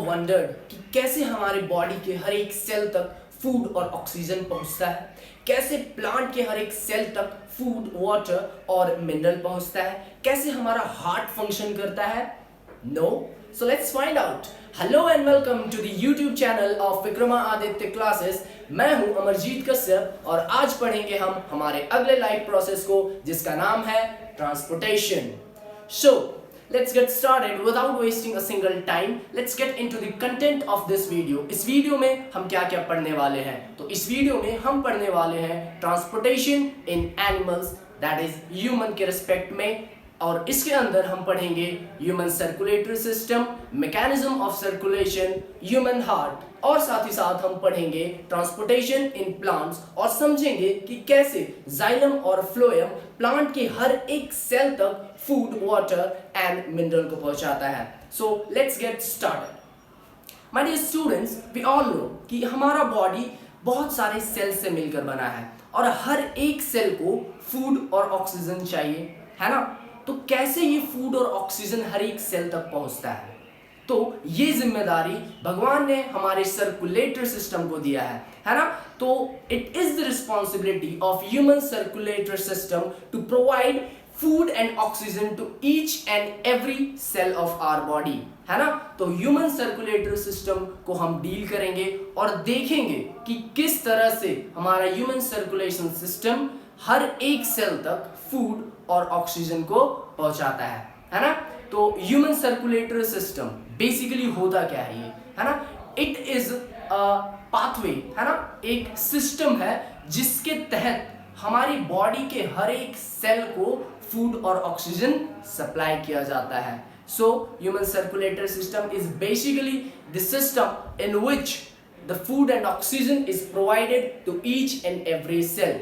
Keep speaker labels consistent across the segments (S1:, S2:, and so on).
S1: wondered कि कैसे हमारे बॉडी के हर एक सेल तक फूड और ऑक्सीजन पहुंचता है, कैसे प्लांट के हर एक सेल तक फूड, वाटर और मिनरल पहुंचता है, कैसे हमारा हार्ट फंक्शन करता है? No, so let's find out. Hello and welcome to the YouTube channel of Vikramaditya classes. मैं हूं अमरजीत कश्यप और आज पढ़ेंगे हम हमारे अगले लाइफ प्रोसेस को, जिसका नाम है transportation. So let's get started without wasting a single time. Let's get into the content of this video. इस वीडियो में हम क्या क्या पढ़ने वाले हैं? तो इस वीडियो में हम पढ़ने वाले हैं transportation in animals, that is human के रिस्पेक्ट में, और इसके अंदर हम पढ़ेंगे human circulatory system, mechanism of circulation, human heart, और साथ ही साथ हम पढ़ेंगे ट्रांसपोर्टेशन इन प्लांट्स और समझेंगे कि कैसे जाइलम और फ्लोएम प्लांट के हर एक सेल तक फूड, वाटर एंड मिनरल को पहुंचाता है। So let's get started. My dear students, we all know कि हमारा बॉडी बहुत सारे सेल से मिलकर बना है और हर एक सेल को फूड और ऑक्सीजन चाहिए, है ना? तो कैसे ये फूड और ऑक्सीजन हर एक सेल तक पहुंचता है? तो ये जिम्मेदारी भगवान ने हमारे सर्कुलेटरी सिस्टम को दिया है ना? तो it is the responsibility of human circulatory system to provide food and oxygen to each and every cell of our body, है ना? तो ह्यूमन सर्कुलेटरी सिस्टम को हम डील करेंगे और देखेंगे कि किस तरह से हमारा ह्यूमन सर्कुलेशन सिस्टम हर एक सेल तक फूड और ऑक्सीजन को पहुंचाता है ना? तो ह्यूमन सर्कुलेटरी सिस्टम बेसिकली होता क्या है ये, है ना? इट इज अ पाथवे, है ना? एक सिस्टम है जिसके तहत हमारी बॉडी के हर एक सेल को फूड और ऑक्सीजन सप्लाई किया जाता है। So human circulatory system is basically the system in which the food and oxygen is provided to each and every cell.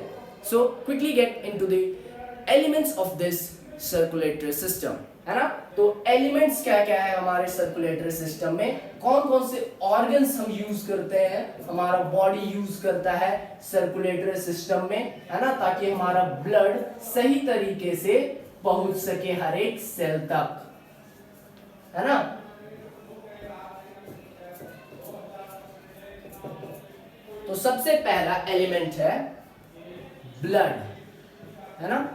S1: So quickly get into the elements of this circulatory system, है ना? तो elements क्या क्या है हमारे circulatory system में, कौन कौन से ऑर्गन्स हम यूज करते हैं, हमारा बॉडी यूज करता है सर्कुलेटरी सिस्टम में, है ना? ताकि हमारा ब्लड सही तरीके से पहुंच सके हर एक सेल तक, है ना? तो सबसे पहला एलिमेंट है ब्लड, है ना?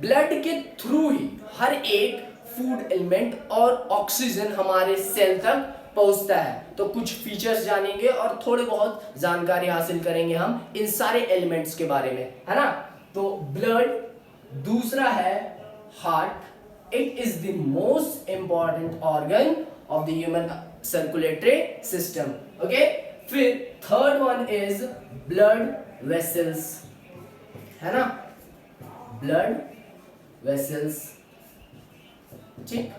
S1: ब्लड के थ्रू ही हर एक फूड एलिमेंट और ऑक्सीजन हमारे सेल तक पहुंचता है। तो कुछ फीचर्स जानेंगे और थोड़े बहुत जानकारी हासिल करेंगे हम इन सारे एलिमेंट्स के बारे में, है ना? तो ब्लड, दूसरा है heart, it is the most important organ of the human circulatory system, okay? फिर third one is blood vessels, है ना? ब्लड वेसल्स, ठीक?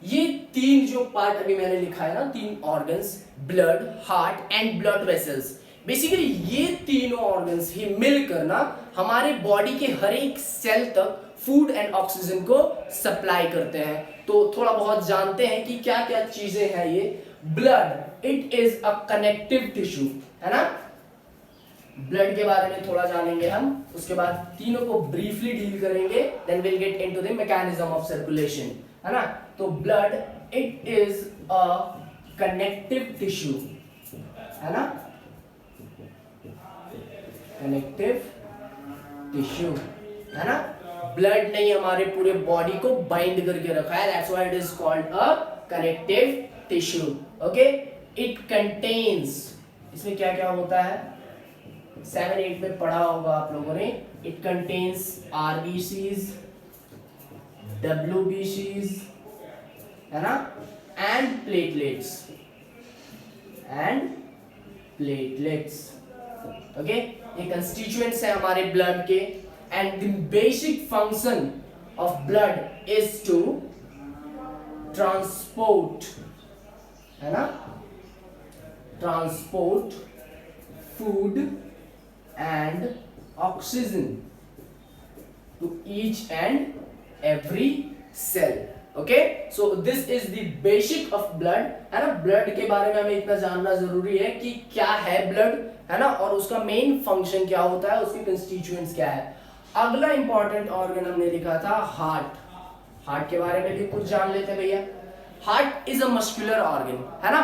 S1: ये तीन जो पार्ट अभी मैंने लिखा है ना, तीन organs, blood, heart and blood vessels, basically ये तीनों ऑर्गन्स ही मिलकर ना हमारे बॉडी के हर एक सेल तक फूड एंड ऑक्सीजन को सप्लाई करते हैं। तो थोड़ा बहुत जानते हैं कि क्या क्या चीजें हैं ये। Blood, it is a connective tissue, है ना? ब्लड के बारे में थोड़ा जानेंगे हम, उसके बाद तीनों को ब्रीफली डील करेंगे, then will get into the mechanism of circulation, है ना? तो blood, it is a connective tissue, है ना? कनेक्टिव टिश्यू, है ना? ब्लड ने हमारे पूरे बॉडी को बाइंड करके रखा है, that's why it is called a connective tissue, okay? It contains, इसमें क्या क्या होता है 7-8 में पढ़ा होगा आप लोगों ने। इट कंटेन्स RBCs, WBCs, है ना? And platelets, okay? ये कंस्टिट्यूएंट्स है हमारे ब्लड के, and the basic function of blood is to transport, है ना? Transport food and oxygen to each and every cell, okay? So this is the basic of blood, है ना? Blood के बारे में हमें इतना जानना जरूरी है कि क्या है ब्लड, है ना? और उसका मेन फंक्शन क्या होता है, उसके कंस्टिट्यूएंट्स क्या है। अगला इंपॉर्टेंट ऑर्गन हमने लिखा था हार्ट। हार्ट के बारे में भी कुछ जान लेते हैं भैया। Heart is a muscular organ, है ना।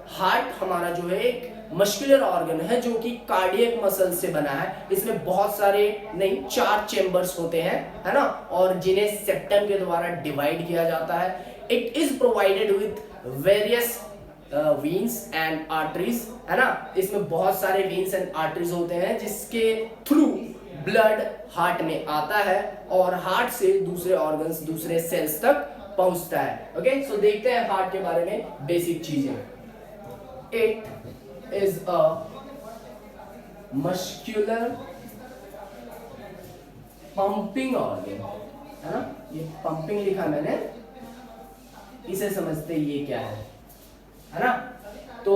S1: हार्ट हमारा जो है एक मस्कुलर ऑर्गन है जो कि कार्डियक मसल से बना है। इसमें बहुत सारे नहीं 4 चेंबर्स होते हैं, है ना, और जिन्हें सेप्टम के द्वारा डिवाइड किया जाता है। It is provided with various veins and arteries, है ना। इसमें बहुत सारे वेन्स एंड आर्टरीज होते हैं जिसके थ्रू ब्लड हार्ट में आता है और हार्ट से दूसरे ऑर्गन्स, दूसरे सेल्स तक पहुंचता है। ओके, सो देखते हैं हार्ट के बारे में बेसिक चीजें। It is a muscular pumping organ, है ना। ये पंपिंग लिखा मैंने, इसे समझते ये क्या है ना। तो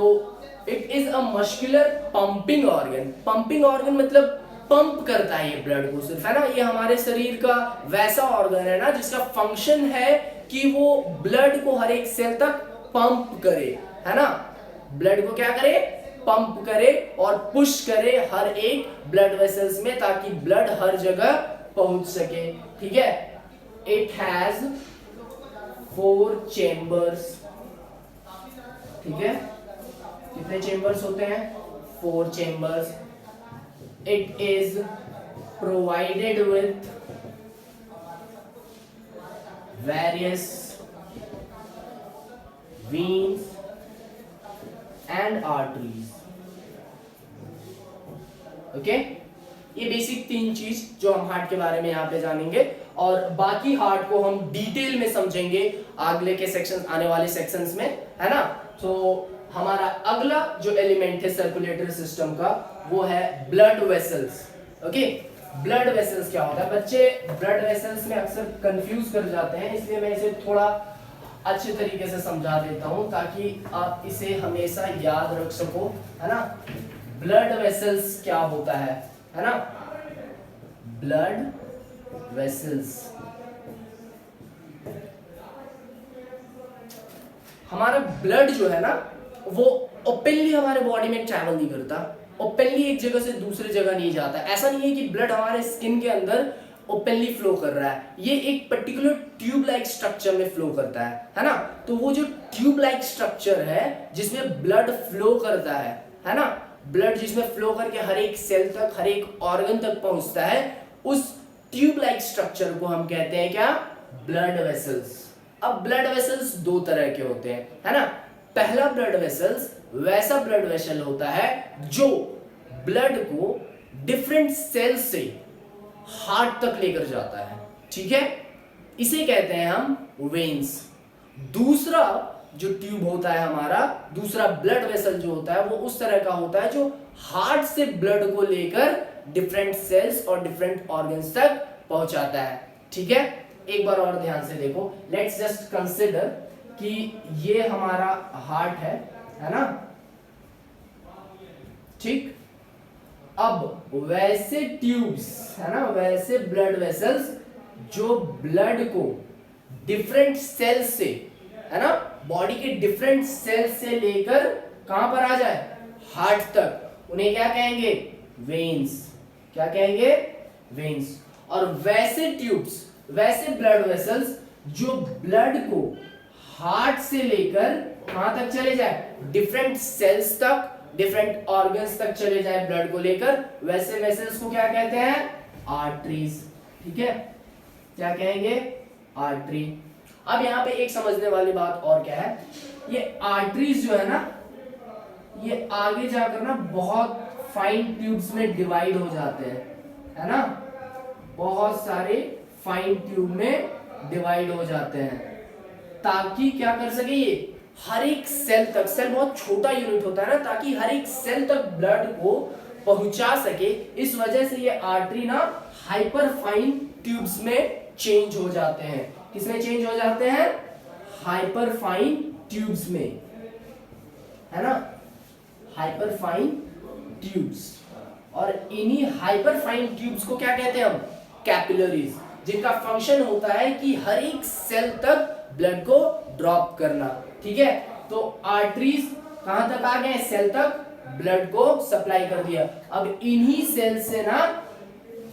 S1: it is a muscular pumping organ. Pumping organ मतलब पंप करता है ये ब्लड को सिर्फ, है ना। ये हमारे शरीर का वैसा ऑर्गन है ना जिसका फंक्शन है कि वो ब्लड को हर एक सेल तक पंप करे, है ना। ब्लड को क्या करे, पंप करे और पुश करे हर एक ब्लड वेसल्स में ताकि ब्लड हर जगह पहुंच सके, ठीक है। इट हैज 4 चेंबर्स, ठीक है। कितने चेंबर्स होते हैं? 4 chambers. It is provided with various veins and arteries, okay. ये बेसिक 3 चीज जो हम हार्ट के बारे में यहाँ पे जानेंगे और बाकी हार्ट को हम डिटेल में समझेंगे अगले के सेक्शन, आने वाले सेक्शंस में, है ना। तो हमारा अगला जो एलिमेंट है सर्कुलेटरी सिस्टम का वो है blood vessels, okay. Blood vessels क्या होता है? बच्चे ब्लड वेसल्स में अक्सर कंफ्यूज कर जाते हैं, इसलिए मैं इसे थोड़ा अच्छे तरीके से समझा देता हूं ताकि आप इसे हमेशा याद रख सको, है ना। ब्लड वेसल्स क्या होता है ना। ब्लड वेसल्स हमारा ब्लड जो है ना वो ओपनली हमारे बॉडी में ट्रैवल नहीं करता, ओपनली एक जगह से दूसरे जगह नहीं जाता। ऐसा नहीं है कि ब्लड हमारे स्किन के अंदर ओपनली फ्लो कर रहा है, ये एक पर्टिकुलर ट्यूब लाइक स्ट्रक्चर में फ्लो करता है ना। तो वो जो ट्यूब लाइक स्ट्रक्चर है जिसमें ब्लड फ्लो करता है ना, ब्लड जिसमें फ्लो करके हर एक सेल तक, हर एक ऑर्गन तक पहुंचता है, उस ट्यूब लाइक स्ट्रक्चर को हम कहते हैं क्या? Blood vessels. अब ब्लड वेसल्स 2 तरह के होते हैं, है ना। पहला ब्लड वेसल्स वैसा ब्लड वेसल होता है जो ब्लड को डिफरेंट सेल से हार्ट तक लेकर जाता है, ठीक है। इसे कहते हैं हम वेन्स। दूसरा जो ट्यूब होता है हमारा, दूसरा ब्लड वेसल जो होता है वो उस तरह का होता है जो हार्ट से ब्लड को लेकर डिफरेंट सेल्स और डिफरेंट ऑर्गन्स तक पहुंचाता है, ठीक है। एक बार और ध्यान से देखो, लेट्स जस्ट कंसिडर कि ये हमारा हार्ट है ना, ठीक। अब वैसे ट्यूब्स, है ना, वैसे ब्लड वेसल्स जो ब्लड को डिफरेंट सेल से, है ना, बॉडी के डिफरेंट सेल से लेकर कहां पर आ जाए? हार्ट तक, उन्हें क्या कहेंगे? वेन्स। क्या कहेंगे? वेन्स। और वैसे ट्यूब्स, वैसे ब्लड वेसल्स जो ब्लड को हार्ट से लेकर कहां तक चले जाए? डिफरेंट सेल्स तक, डिफरेंट ऑर्गन्स तक चले जाए ब्लड को लेकर, वैसे वेसल्स को क्या कहते हैं? आर्टरीज, ठीक है। क्या कहेंगे? आर्टरी। अब यहाँ पे एक समझने वाली बात और क्या है, ये आर्टरीज जो है ना, ये आगे जाकर ना बहुत फाइन ट्यूब्स में डिवाइड हो जाते हैं, है ना। बहुत सारे फाइन ट्यूब में डिवाइड हो जाते हैं ताकि क्या कर सके ये हर एक सेल तक, सेल बहुत छोटा यूनिट होता है ना, ताकि हर एक सेल तक ब्लड को पहुंचा सके। इस वजह से ये आर्टरी ना हाइपर फाइन ट्यूब्स में चेंज हो जाते हैं। किसमें चेंज हो जाते हैं? हाइपर फाइन ट्यूब्स में, है ना, हाइपर फाइन ट्यूब्स। और इन्हीं हाइपर फाइन ट्यूब्स को क्या कहते हैं हम? कैपिलरीज, जिनका फंक्शन होता है कि हर एक सेल तक ब्लड को ड्रॉप करना, ठीक है। तो आर्टरीज कहां तक आ गए? सेल तक ब्लड को सप्लाई कर दिया। अब इन्हीं सेल से ना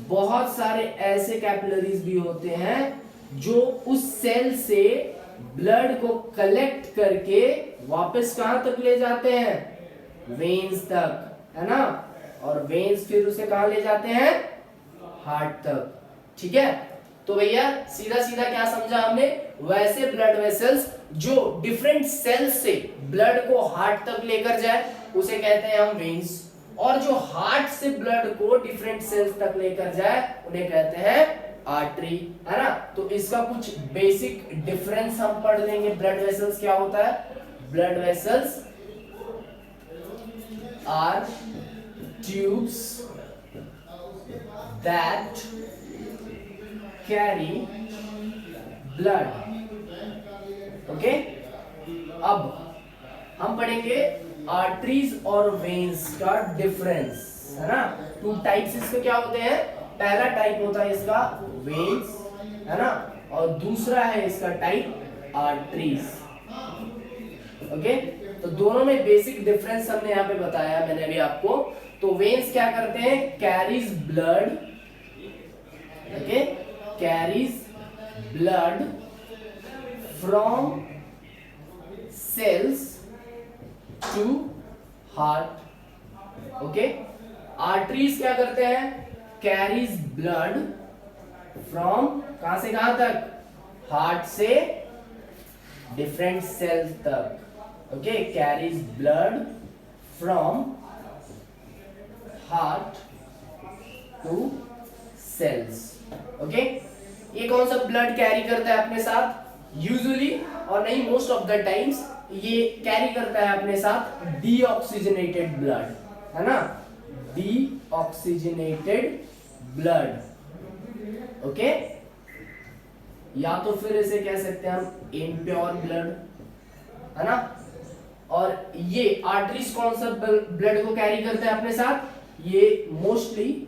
S1: बहुत सारे ऐसे कैपिलरीज भी होते हैं जो उस सेल से ब्लड को कलेक्ट करके वापस कहां तक ले जाते हैं, वेन्स तक, है ना, और वेन्स फिर उसे कहां ले जाते हैं, हार्ट तक। ठीक है, तो भैया सीधा सीधा क्या समझा हमने, वैसे ब्लड वेसल्स जो डिफरेंट सेल्स से ब्लड को हार्ट तक लेकर जाए उसे कहते हैं हम वेन्स, और जो हार्ट से ब्लड को डिफरेंट सेल्स तक लेकर जाए उन्हें कहते हैं आर्टरी, है ना। तो इसका कुछ बेसिक डिफरेंस हम पढ़ लेंगे। ब्लड वेसल्स क्या होता है, blood vessels are tubes that carry blood. Okay, अब हम पढ़ेंगे आर्टरीज और वेन्स का डिफरेंस, है ना। टू टाइप्स इसके क्या होते हैं, पहला टाइप होता है इसका वेन्स, है ना, और दूसरा है इसका टाइप आर्टरीज। ओके, तो दोनों में बेसिक डिफरेंस हमने यहाँ पे बताया मैंने अभी आपको। तो वेन्स क्या करते हैं, carries blood, okay, carries blood from cells to heart. Okay, arteries क्या करते हैं, कैरीज ब्लड फ्रॉम कहां से कहां तक, हार्ट से डिफरेंट सेल्स तक। Okay, carries blood from heart to cells. Okay, ये कौन सा ब्लड कैरी करता है अपने साथ, यूजुअली और नहीं मोस्ट ऑफ द टाइम्स ये कैरी करता है अपने साथ डीऑक्सीजनेटेड ब्लड, है ना, डीऑक्सीजनेटेड ब्लड। ओके, या तो फिर इसे कह सकते हैं हम इम्प्योर ब्लड, है ना। और ये आर्टरीज कौन सा ब्लड को कैरी करता है अपने साथ, ये मोस्टली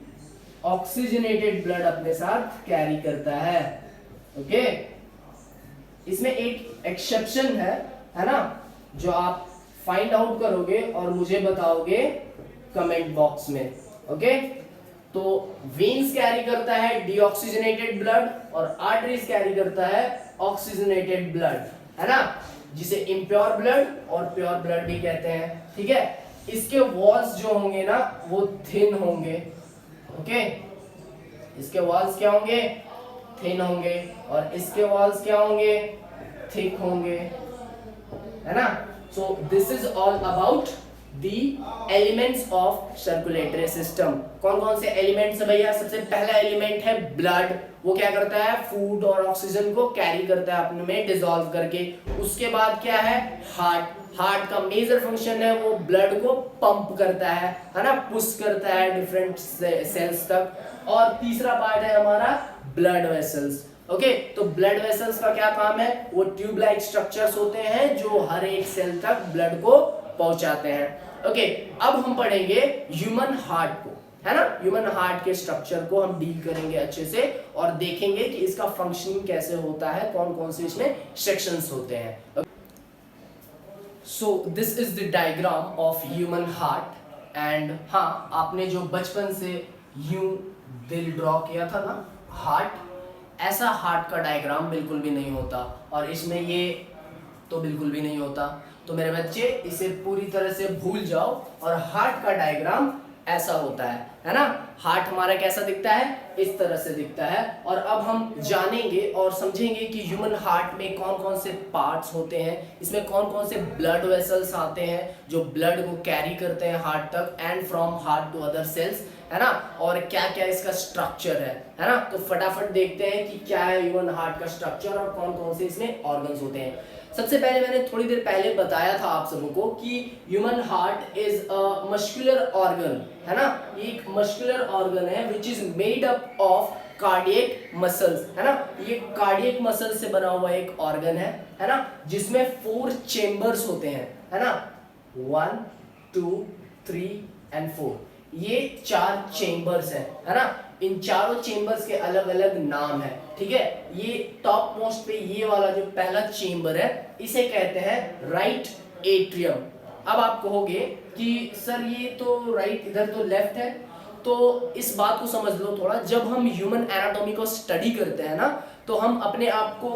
S1: ऑक्सीजनेटेड ब्लड अपने साथ कैरी करता है। ओके, इसमें एक एक्सेप्शन है ना, जो आप फाइंड आउट करोगे और मुझे बताओगे कमेंट बॉक्स में। ओके, तो वेन्स कैरी करता है डीऑक्सीजनेटेड ब्लड और आर्टरीज कैरी करता है ऑक्सीजनेटेड ब्लड, है ना, जिसे इम्प्योर ब्लड और प्योर ब्लड भी कहते हैं। ठीक है, इसके वॉल्स जो होंगे ना वो थिन होंगे। ओके, इसके वॉल्स क्या होंगे, थिन होंगे, और इसके वॉल्स क्या होंगे, थिक होंगे, है ना। So this is all about the elements of circulatory system. कौन कौन से एलिमेंट्स है भैया, सबसे पहला एलिमेंट है ब्लड, वो क्या करता है, फूड और ऑक्सीजन को कैरी करता है अपने में डिसॉल्व करके। उसके बाद क्या है, हार्ट, हार्ट का मेजर फंक्शन है वो ब्लड को पंप करता है ना, पुश करता है डिफरेंट सेल्स तक। और तीसरा पार्ट है हमारा ब्लड वेसल्स। ओके, तो ब्लड वेसल्स का क्या काम है, वो ट्यूब लाइक स्ट्रक्चर्स होते हैं जो हर एक सेल तक ब्लड को पहुंचाते हैं। ओके, अब हम पढ़ेंगे ह्यूमन हार्ट को, है ना, ह्यूमन हार्ट के स्ट्रक्चर को हम डील करेंगे अच्छे से और देखेंगे कि इसका फंक्शनिंग कैसे होता है, कौन कौन से इसमें सेक्शंस होते हैं। सो this is the diagram of human heart. And हाँ, आपने जो बचपन से यूं दिल ड्रॉ किया था ना हार्ट, ऐसा हार्ट का डायग्राम बिल्कुल भी नहीं होता, और इसमें ये तो बिल्कुल भी नहीं होता। तो मेरे बच्चे इसे पूरी तरह से भूल जाओ, और हार्ट का डायग्राम ऐसा होता है ना। हार्ट हमारा कैसा दिखता है, इस तरह से दिखता है। और अब हम जानेंगे और समझेंगे कि ह्यूमन हार्ट में कौन कौन से पार्ट्स होते हैं, इसमें कौन कौन से ब्लड वेसल्स आते हैं जो ब्लड को कैरी करते हैं हार्ट तक and from heart to other cells, है ना, और क्या क्या इसका स्ट्रक्चर है ना। तो फटाफट देखते हैं कि क्या है ह्यूमन हार्ट का स्ट्रक्चर और कौन कौन से इसमें ऑर्गन्स होते हैं। सबसे पहले मैंने थोड़ी देर पहले बताया था आप सबों को कि human heart is a muscular organ, है ना, एक मस्कुलर ऑर्गन है which is made up of cardiac muscles, है ना। ये कार्डियक मसल से बना हुआ एक ऑर्गन है ना, जिसमें 4 चेंबर्स होते हैं, है ना, 1 2 3 एंड 4, ये 4 चेंबर्स है ना। इन चारों चेंबर्स के अलग अलग नाम है, ठीक है। ये टॉप मोस्ट पे ये वाला जो पहला चेंबर है इसे कहते हैं राइट एट्रियम। अब आप कहोगे कि सर ये तो राइट, इधर तो लेफ्ट है, तो इस बात को समझ लो थोड़ा। जब हम ह्यूमन एनाटॉमी को स्टडी करते हैं ना, तो हम अपने आप को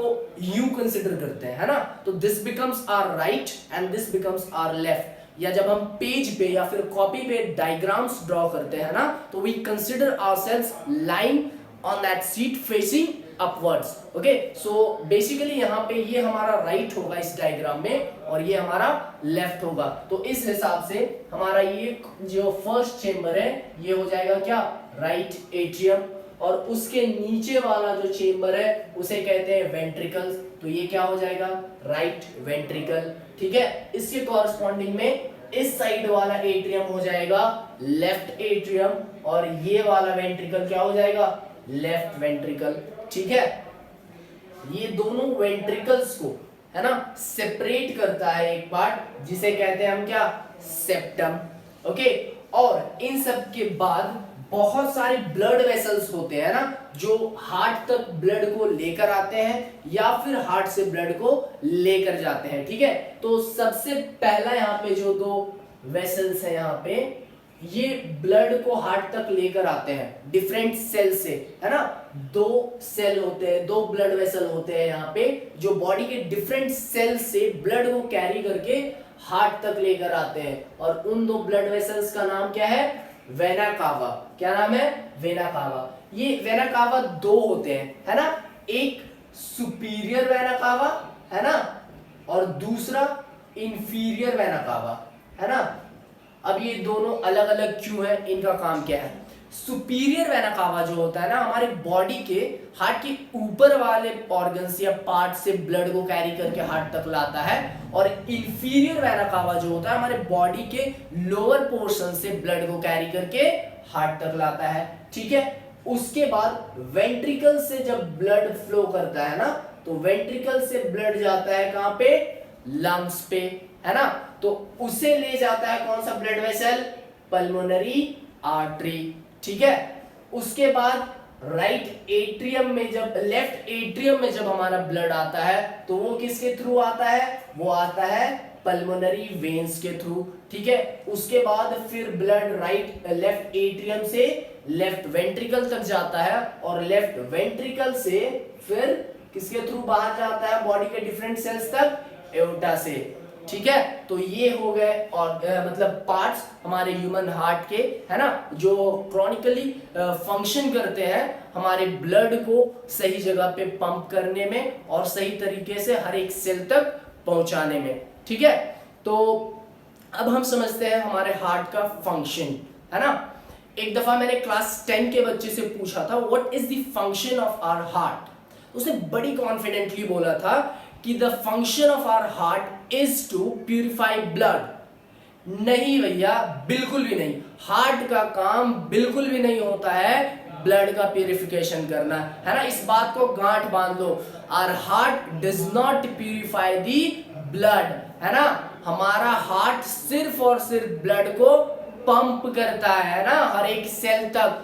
S1: यू कंसिडर करते हैं, है ना। तो this becomes our right and this becomes our left. या जब हम पेज पे या फिर कॉपी पे डायग्राम्स ड्रॉ करते हैं ना, तो we consider ourselves lying on that seat facing upwards. Okay, so basically यहाँ पे ये हमारा राइट होगा इस डायग्राम में और ये हमारा लेफ्ट होगा। तो इस हिसाब से हमारा ये जो फर्स्ट चेंबर है ये हो जाएगा क्या, राइट एट्रियम, और उसके नीचे वाला जो चेंबर है उसे कहते हैं वेंट्रिकल्स। तो ये क्या हो जाएगा, राइट वेंट्रिकल। ठीक है, इसके कॉरस्पॉन्डिंग में इस साइड वाला एट्रियम हो जाएगा लेफ्ट एट्रियम और ये वाला वेंट्रिकल क्या हो जाएगा, लेफ्ट वेंट्रिकल। ठीक है, ये दोनों वेंट्रिकल्स को, है ना, सेपरेट करता है एक पार्ट जिसे कहते हैं हम क्या, सेप्टम। ओके, और इन सब के बाद बहुत सारे ब्लड वेसल्स होते हैं ना, जो हार्ट तक ब्लड को लेकर आते हैं या फिर हार्ट से ब्लड को लेकर जाते हैं। ठीक है, तो सबसे पहला यहाँ पे जो दो वेसल्स हैं यहाँ पे, ये ब्लड को हार्ट तक लेकर आते हैं डिफरेंट सेल से, है ना। दो सेल होते हैं, दो ब्लड वेसल होते हैं यहाँ पे, जो बॉडी के डिफरेंट सेल से ब्लड को कैरी करके हार्ट तक लेकर आते हैं। और उन दो ब्लड वेसल्स का नाम क्या है, वेना कावा। क्या नाम है, वेना कावा। ये वेना कावा दो होते हैं, है ना, एक सुपीरियर वेना कावा, है ना, और दूसरा इंफीरियर वेना कावा, है ना। अब ये दोनों अलग अलग क्यों है, इनका काम क्या है। सुपीरियर वेना कावा जो होता है ना, हमारे बॉडी के हार्ट के ऊपर वाले ऑर्गन्स या पार्ट से ब्लड को कैरी करके हार्ट तक लाता है, और इंफीरियर वेना कावा जो होता है हमारे बॉडी के लोअर पोर्शन से ब्लड को कैरी करके हार्ट तक लाता है। ठीक है, उसके बाद वेंट्रिकल से जब ब्लड फ्लो करता है ना, तो वेंट्रिकल से ब्लड जाता है कहां पे, लंग्स पे, है ना। तो उसे ले जाता है कौन सा ब्लड वेसल, पल्मोनरी आर्टरी। ठीक है, उसके बाद राइट एट्रियम में जब, लेफ्ट एट्रियम में जब हमारा ब्लड आता है तो वो किसके थ्रू आता है, वो आता है पल्मोनरी वेन्स के थ्रू। ठीक है, उसके बाद फिर ब्लड लेफ्ट एट्रियम से लेफ्ट वेंट्रिकल तक जाता है और लेफ्ट वेंट्रिकल से फिर किसके थ्रू बाहर जाता है, बॉडी के डिफरेंट सेल्स तक, एओर्टा से। ठीक है, तो ये हो गए और मतलब पार्ट्स हमारे ह्यूमन हार्ट के, है ना, जो क्रॉनिकली फंक्शन करते हैं हमारे ब्लड को सही जगह पे पंप करने में और सही तरीके से हर एक सेल तक पहुंचाने में। ठीक है, तो अब हम समझते हैं हमारे हार्ट का फंक्शन, है ना। एक दफा मैंने क्लास 10 के बच्चे से पूछा था what is the function of our heart. उसने बड़ी कॉन्फिडेंटली बोला था कि the function of our heart is to purify blood. नहीं भैया, बिल्कुल भी नहीं। हार्ट का काम बिल्कुल भी नहीं होता है ब्लड का प्यूरिफिकेशन करना, है ना। इस बात को गांठ बांध लो, our heart does not purify the blood, है ना। हमारा हार्ट सिर्फ और सिर्फ ब्लड को पंप करता है ना हर एक सेल तक।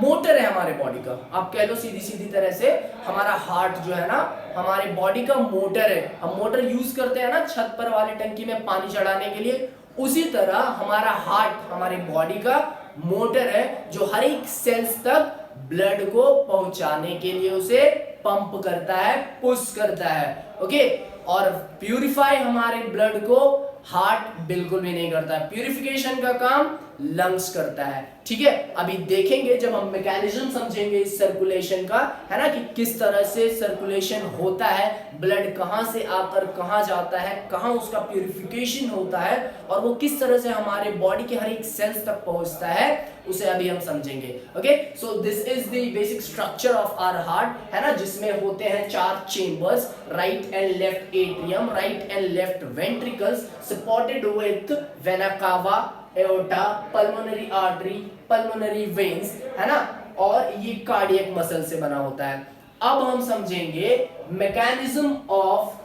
S1: मोटर है हमारे बॉडी का, आप कह लो सीधी सीधी तरह से, हमारा हार्ट जो है ना हमारे बॉडी का मोटर है। हम मोटर यूज करते हैं ना छत पर वाले टंकी में पानी चढ़ाने के लिए, उसी तरह हमारा हार्ट हमारी बॉडी का मोटर है जो हर एक सेल्स तक ब्लड को पहुंचाने के लिए उसे पंप करता है, पुश करता है। ओके, और प्यूरिफाई हमारे ब्लड को हार्ट बिल्कुल भी नहीं करता है, प्यूरिफिकेशन का काम लंग्स करता है। ठीक है, अभी देखेंगे जब हम मैकेनिज्म समझेंगे इस सर्कुलेशन का, है ना, कि किस तरह से सर्कुलेशन होता है, ब्लड कहां से आकर कहां जाता है, कहां उसका प्यूरिफिकेशन होता है और वो किस तरह से हमारे बॉडी के हर एक सेल्स तक पहुंचता है, उसे अभी हम समझेंगे। Okay, so this is the basic structure of our heart, है ना, जिसमें होते हैं 4 chambers, right and left atrium, right and left ventricles supported with vena cava, aorta, pulmonary artery, pulmonary veins, है ना, और ये कार्डियक मसल से बना होता है। अब हम समझेंगे मैकेनिज्म ऑफ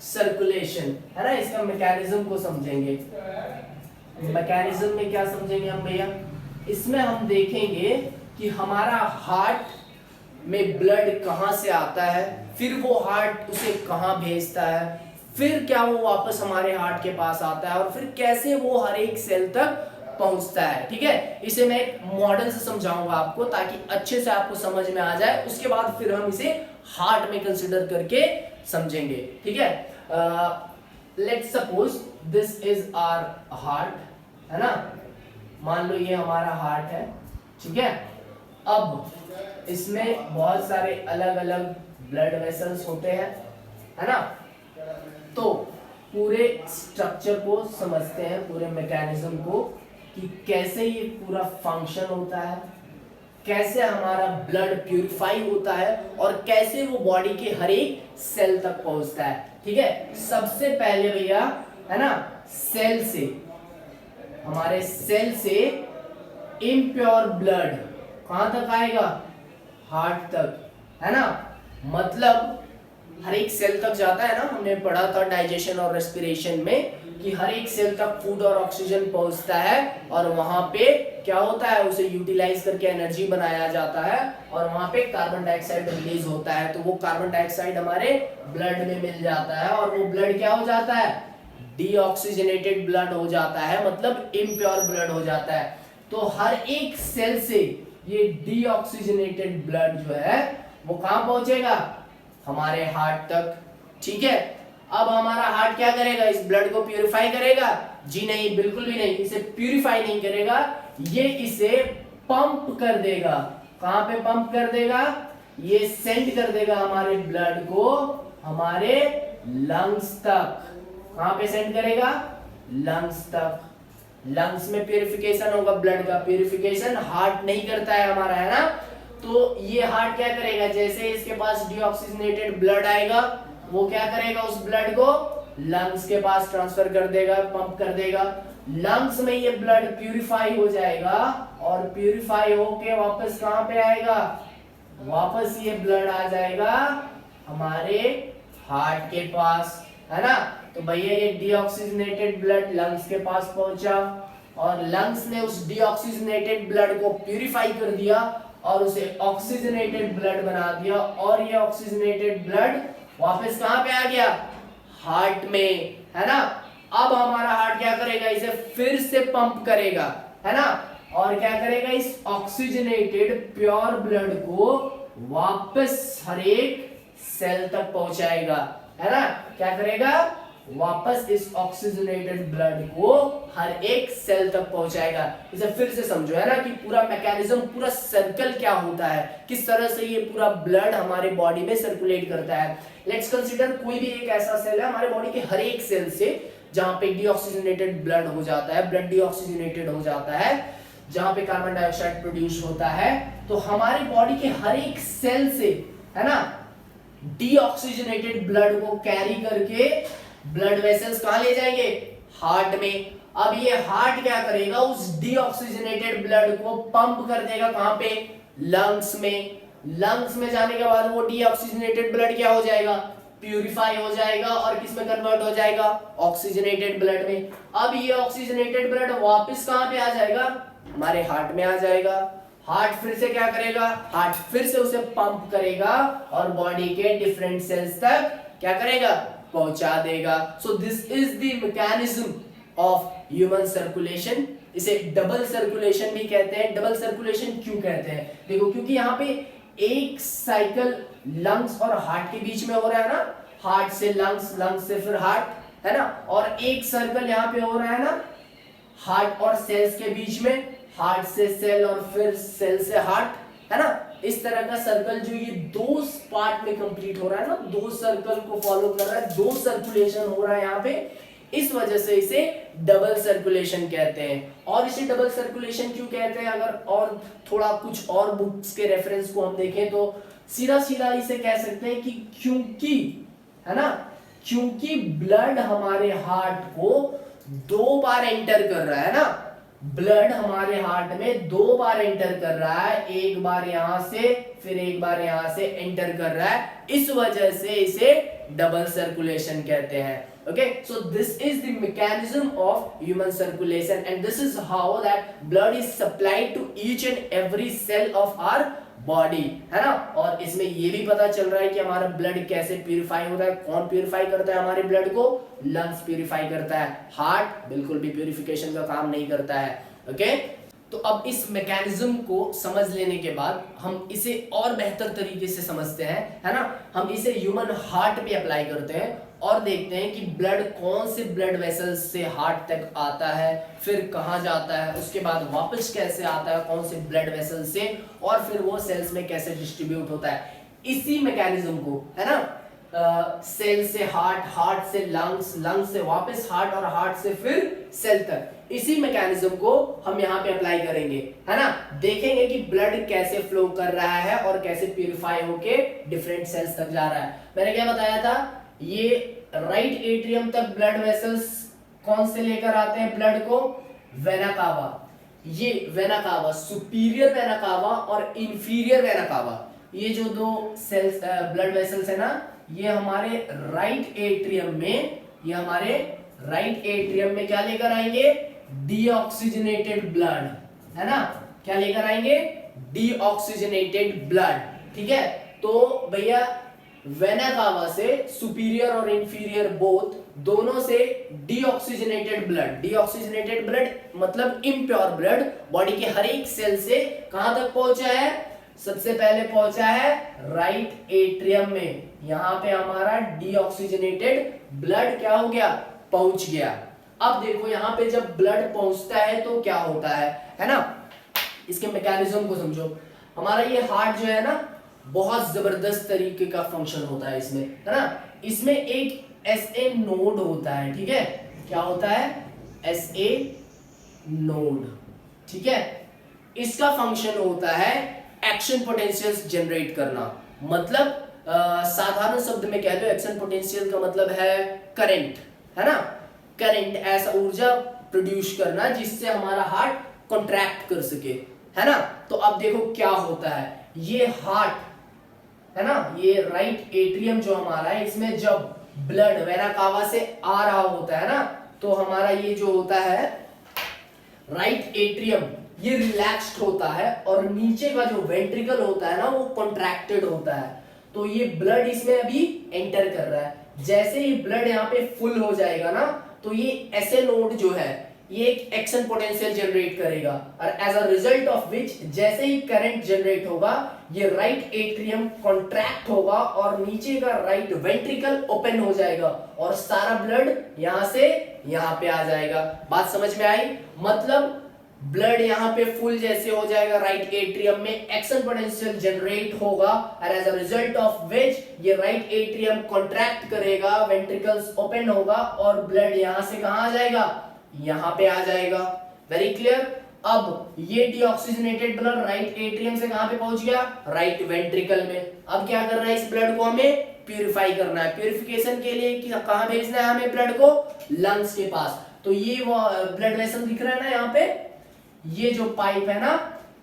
S1: सर्कुलेशन, है ना, इसका मैकेनिज्म को समझेंगे। मैकेनिज्म में क्या समझेंगे हम भैया, इसमें हम देखेंगे कि हमारा हार्ट में ब्लड कहां से आता है, फिर वो हार्ट उसे कहां भेजता है, फिर क्या वो वापस हमारे हार्ट के पास आता है और फिर कैसे वो हर एक सेल तक पहुंचता है। ठीक है, इसे मैं एक मॉडल से समझाऊंगा आपको ताकि अच्छे से आपको समझ में आ जाए, उसके बाद फिर हम इसे हार्ट में कंसिडर करके समझेंगे। ठीक है, let's suppose this is our heart, है ना, मान लो ये हमारा हार्ट है। ठीक है, अब इसमें बहुत सारे अलग अलग ब्लड वेसल्स होते हैं, है ना। तो पूरे स्ट्रक्चर को समझते हैं, पूरे मैकेनिज्म को, कि कैसे ये पूरा फंक्शन होता है, कैसे हमारा ब्लड प्यूरिफाई होता है और कैसे वो बॉडी के हर एक सेल तक पहुंचता है। ठीक है, सबसे पहले भैया, है ना, सेल से, हमारे सेल से इम्प्योर ब्लड कहां तक आएगा, हार्ट तक, है ना। मतलब हर एक सेल तक जाता है ना, हमने पढ़ा था डाइजेशन और रेस्पिरेशन में कि हर एक सेल तक फूड और ऑक्सीजन पहुंचता है और वहां पे क्या होता है, उसे यूटिलाइज करके एनर्जी बनाया जाता है और वहां पे कार्बन डाइऑक्साइड रिलीज होता है। तो वो कार्बन डाइऑक्साइड हमारे ब्लड में मिल जाता है और वो ब्लड क्या हो जाता है, डीऑक्सीजनेटेड ब्लड हो जाता है, मतलब इम्प्योर ब्लड हो जाता है। तो हर एक सेल से ये डीऑक्सीजनेटेड ब्लड जो है वो कहां पहुंचेगा, हमारे हार्ट तक। ठीक है, अब हमारा हार्ट क्या करेगा, इस ब्लड को प्यूरिफाई करेगा? जी नहीं, बिल्कुल भी नहीं, इसे प्यूरिफाई नहीं करेगा, ये इसे पंप कर देगा। कहां पे पंप कर देगा, ये सेंड कर देगा हमारे ब्लड को हमारे लंग्स तक। कहां पे सेंड करेगा, लंग्स तक। लंग्स में प्यूरिफिकेशन होगा, ब्लड का प्यूरिफिकेशन हार्ट नहीं करता है हमारा, है ना। तो ये हार्ट क्या करेगा, जैसे इसके पास डीऑक्सीजनेटेड ब्लड आएगा, वो क्या करेगा, उस ब्लड को लंग्स के पास ट्रांसफर कर देगा, पंप कर देगा। लंग्स में ये ब्लड प्यूरिफाई हो जाएगा और प्यूरिफाई होके वापस कहां पे आएगा, वापस ये ब्लड आ जाएगा हमारे हार्ट के पास, है ना। तो भैया ये डीऑक्सीजनेटेड ब्लड लंग्स के पास पहुंचा और लंग्स ने उस डीऑक्सीजनेटेड ब्लड को प्यूरिफाई कर दिया और उसे ऑक्सीजनेटेड ब्लड बना दिया और ये ऑक्सीजनेटेड ब्लड वापस कहां पे आ गया, हार्ट में, है ना। अब हमारा हार्ट क्या करेगा, इसे फिर से पंप करेगा, है ना, और क्या करेगा, इस ऑक्सीजनेटेड प्योर ब्लड को वापस हर एक सेल तक पहुंचाएगा, है ना। क्या करेगा, वापस इस ऑक्सीजनेटेड ब्लड को हर एक सेल तक पहुंचाएगा। इसे फिर से समझो, है ना, कि पूरा मैकेनिज्म, पूरा सर्कल क्या होता है, किस तरह से ये पूरा ब्लड हमारे बॉडी में सर्कुलेट करता है। लेट्स कंसीडर कोई भी एक ऐसा सेल है हमारे बॉडी के हर एक सेल से जहां पे डीऑक्सीजनेटेड ब्लड हो जाता है, ब्लड डीऑक्सीजनेटेड हो जाता है, जहां पे कार्बन डाइऑक्साइड प्रोड्यूस होता है। तो हमारी बॉडी के हर एक सेल से, है ना, डीऑक्सीजनेटेड ब्लड को कैरी करके ब्लड वेसल्स कहां ले जाएंगे, हार्ट में। अब ये हार्ट क्या करेगा, उस डीऑक्सीजनेटेड ब्लड को पंप कर देगा कहां पे, लंग्स में। लंग्स में जाने के बाद वो डीऑक्सीजनेटेड ब्लड क्या हो जाएगा, प्यूरिफाई हो जाएगा और किस में कन्वर्ट हो जाएगा, ऑक्सीजनेटेड ब्लड में। अब ये ऑक्सीजनेटेड ब्लड वापस कहां पे आ जाएगा, हमारे हार्ट में आ जाएगा। हार्ट फिर से क्या करेगा, हार्ट फिर से उसे पंप करेगा और बॉडी के डिफरेंट सेल्स तक क्या करेगा, पहुंचा देगा। सो this is the mechanism of human circulation. इसे डबल सर्कुलेशन भी कहते हैं। डबल सर्कुलेशन क्यों कहते हैं, देखो, क्योंकि यहाँ पे एक साइकिल लंग्स और हार्ट के बीच में हो रहा है ना, हार्ट से लंग्स, लंग्स से फिर हार्ट, है ना, और एक सर्कल यहाँ पे हो रहा है ना, हार्ट और सेल्स के बीच में, हार्ट से सेल और फिर सेल से हार्ट, है ना। इस तरह का सर्कल जो ये दो पार्ट में कंप्लीट हो रहा है ना, दो सर्कल को फॉलो कर रहा है, दो सर्कुलेशन हो रहा है यहाँ पे, इस वजह से इसे डबल सर्कुलेशन कहते हैं। और इसे डबल सर्कुलेशन क्यों कहते हैं, अगर और थोड़ा कुछ और बुक्स के रेफरेंस को हम देखें तो सीधा सीधा इसे कह सकते हैं कि क्योंकि, है ना, क्योंकि ब्लड हमारे हार्ट को दो बार एंटर कर रहा है ना, ब्लड हमारे हार्ट में दो बार एंटर कर रहा है, एक बार यहां से फिर एक बार यहां से एंटर कर रहा है, इस वजह से इसे डबल सर्कुलेशन कहते हैं। Okay, so this is the mechanism of human circulation and this is how that blood is supplied to each and every cell of our body, है ना। और इसमें ये भी पता चल रहा है कि हमारा ब्लड कैसे प्यूरिफाई होता है, कौन प्यूरिफाई करता है हमारे ब्लड को, लंग्स प्यूरिफाई करता है, हार्ट बिल्कुल भी प्यूरिफिकेशन का काम नहीं करता है। ओके। तो अब इस मैकेनिज्म को समझ लेने के बाद हम इसे और बेहतर तरीके से समझते हैं, है ना। हम इसे ह्यूमन हार्ट पे अप्लाई करते हैं और देखते हैं कि ब्लड कौन से ब्लड वेसल्स से हार्ट तक आता है, फिर कहाँ जाता है, उसके बाद वापस कैसे आता है, कौन से ब्लड वेसल से, और फिर वो सेल्स में कैसे डिस्ट्रीब्यूट होता है। इसी मैकेनिज्म को, है ना, सेल से हार्ट, हार्ट से लंग्स, लंग्स से वापस हार्ट और हार्ट से फिर सेल तक, इसी मैकेनिज्म को हम यहाँ पे अप्लाई करेंगे, है ना। देखेंगे कि ब्लड कैसे फ्लो कर रहा है और कैसे प्यूरिफाई होके डिफरेंट सेल्स तक जा रहा है। मैंने क्या बताया था, ये राइट एट्रियम तक ब्लड वेसल्स कौन से लेकर आते हैं ब्लड को, वेना कावा। ये vena cava, superior vena cava और इंफीरियर वेना कावा, ये जो दो सेल्स ब्लड वेसल्स है ना, ये हमारे राइट एट्रियम में, ये हमारे राइट एट्रियम में क्या लेकर आएंगे, डीऑक्सीजनेटेड ब्लड, है ना। क्या लेकर आएंगे, डीऑक्सीजनेटेड ब्लड, ठीक है। तो भैया वेना कावा से सुपीरियर और इंफीरियर बोथ, दोनों से डीऑक्सीजनेटेड ब्लड, डीऑक्सीजनेटेड ब्लड मतलब इम्प्योर ब्लड बॉडी के हर एक सेल से कहां तक पहुंचा है, सबसे पहले पहुंचा है राइट एट्रियम में। यहां पे हमारा डीऑक्सीजनेटेड ब्लड क्या हो गया, पहुंच गया। अब देखो यहां पे जब ब्लड पहुंचता है तो क्या होता है ना, इसके मैकेनिज्म को समझो। हमारा ये हार्ट जो है ना, बहुत जबरदस्त तरीके का फंक्शन होता है इसमें, है ना। इसमें एक एसए नोड होता है, ठीक है। क्या होता है, एसए नोड, ठीक है। इसका फंक्शन होता है एक्शन पोटेंशियल्स जनरेट करना। मतलब साधारण शब्द में कह दो, एक्शन पोटेंशियल का मतलब है करंट, है ना। करंट, ऐसा ऊर्जा प्रोड्यूस करना जिससे हमारा हार्ट कॉन्ट्रैक्ट कर सके, है ना। तो अब देखो क्या होता है, ये हार्ट है ना, ये राइट एट्रियम जो हमारा है, इसमें जब ब्लड वेना कावा से आ रहा होता है ना, तो हमारा ये जो होता है राइट एट्रियम, ये रिलैक्स्ड होता है और नीचे का जो वेंट्रिकल होता है ना, वो कॉन्ट्रैक्टेड होता है। तो ये ब्लड इसमें अभी एंटर कर रहा है। जैसे ही ब्लड यहाँ पे फुल हो जाएगा ना, तो ये एसए नोड जो है, ये एक एक्शन पोटेंशियल जनरेट करेगा और as a result of which, जैसे ही करंट जनरेट होगा, ये राइट एट्रियम कॉन्ट्रैक्ट होगा और नीचे का राइट वेंट्रिकल ओपन हो जाएगा और सारा ब्लड यहां से यहां पे आ जाएगा। बात समझ में आई, मतलब ब्लड यहाँ पे फुल जैसे हो जाएगा राइट एट्रियम में, एक्शन पोटेंशियल जनरेट होगा और as a result of which ये राइट एट्रियम कॉन्ट्रैक्ट करेगा, वेंट्रिकल्स ओपन होगा और ब्लड यहां से कहां आ जाएगा, यहां पे आ जाएगा। Very clear. अब ये डीऑक्सीजनेटेड ब्लड राइट एट्रियम से कहां पे पहुंच गया, राइट वेंट्रिकल में। अब क्या करना है, इस ब्लड को हमें प्यूरिफाई करना है। प्यूरिफिकेशन के लिए कहां भेजना है हमें ब्लड को, लंग्स के पास। तो ये वो ब्लड वेसल दिख रहा है ना यहाँ पे, ये जो पाइप है ना,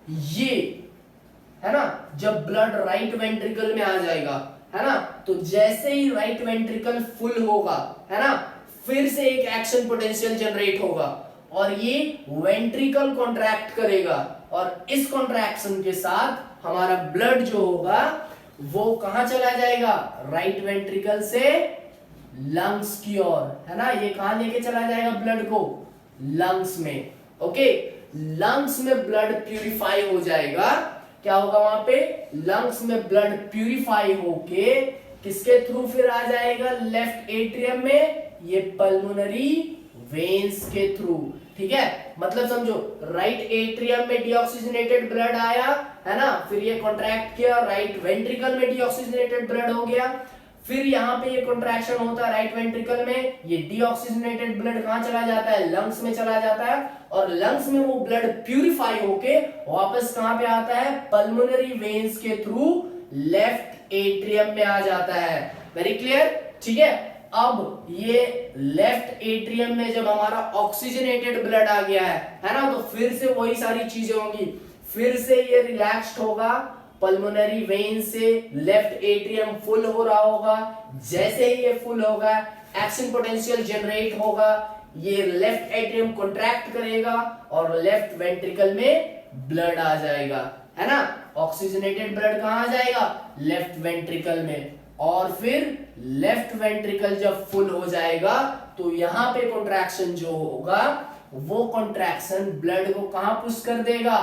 S1: ये है ना, जब ब्लड राइट वेंट्रिकल में आ जाएगा, है ना, तो जैसे ही राइट वेंट्रिकल फुल होगा, है ना, फिर से एक एक्शन पोटेंशियल जनरेट होगा और ये वेंट्रिकल कॉन्ट्रैक्ट करेगा और इस कॉन्ट्रैक्शन के साथ हमारा ब्लड जो होगा वो कहां चला जाएगा, राइट वेंट्रिकल से लंग्स की ओर, है ना। ये कहां लेके चला जाएगा ब्लड को, लंग्स में। ओके, लंग्स में ब्लड प्यूरिफाई हो जाएगा। क्या होगा वहां पे, लंग्स में ब्लड प्यूरिफाई होके किसके थ्रू फिर आ जाएगा, लेफ्ट एट्रियम में, ये पल्मोनरी वेन्स के थ्रू, ठीक है। मतलब समझो, राइट एट्रियम में डीऑक्सीजनेटेड ब्लड आया, है ना, फिर ये कॉन्ट्रैक्ट किया, राइट वेंट्रिकल में डीऑक्सीजनेटेड ब्लड हो गया, फिर यहाँ पे ये कॉन्ट्रैक्शन होता है राइट वेंट्रिकल में, ये डीऑक्सीजनेटेड ब्लड कहां चला जाता है, लंग्स में चला जाता है और लंग्स में वो ब्लड प्यूरिफाई होके वापस कहां पे आता है, पल्मोनरी वेन्स के थ्रू लेफ्ट एट्रियम में आ जाता है। वेरी क्लियर, ठीक है। अब ये लेफ्ट एट्रियम में जब हमारा ऑक्सीजनेटेड ब्लड आ गया है ना, तो फिर से वही सारी चीजें होंगी, फिर से ये रिलैक्स्ड होगा, पल्मोनरी वेन से लेफ्ट एट्रियम फुल हो रहा होगा। जैसे ही ये फुल होगा, एक्शन पोटेंशियल जनरेट होगा, ये लेफ्ट एट्रियम कॉन्ट्रैक्ट करेगा और लेफ्ट वेंट्रिकल में ब्लड आ जाएगा, है ना। ऑक्सीजनेटेड ब्लड कहां आ जाएगा, लेफ्ट वेंट्रिकल में, और फिर लेफ्ट वेंट्रिकल जब फुल हो जाएगा तो यहां पे कॉन्ट्रैक्शन जो होगा वो कॉन्ट्रैक्शन ब्लड को कहां पुश कर देगा,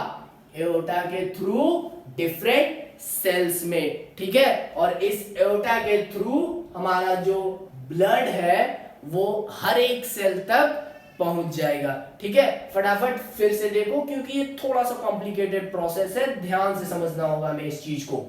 S1: एओर्टा के थ्रू डिफरेंट सेल्स में, ठीक है। और इस एओर्टा के थ्रू हमारा जो ब्लड है वो हर एक सेल तक पहुंच जाएगा, ठीक है। फटाफट फिर से देखो, क्योंकि ये थोड़ा सा कॉम्प्लिकेटेड प्रोसेस है, ध्यान से समझना होगा हमें इस चीज को,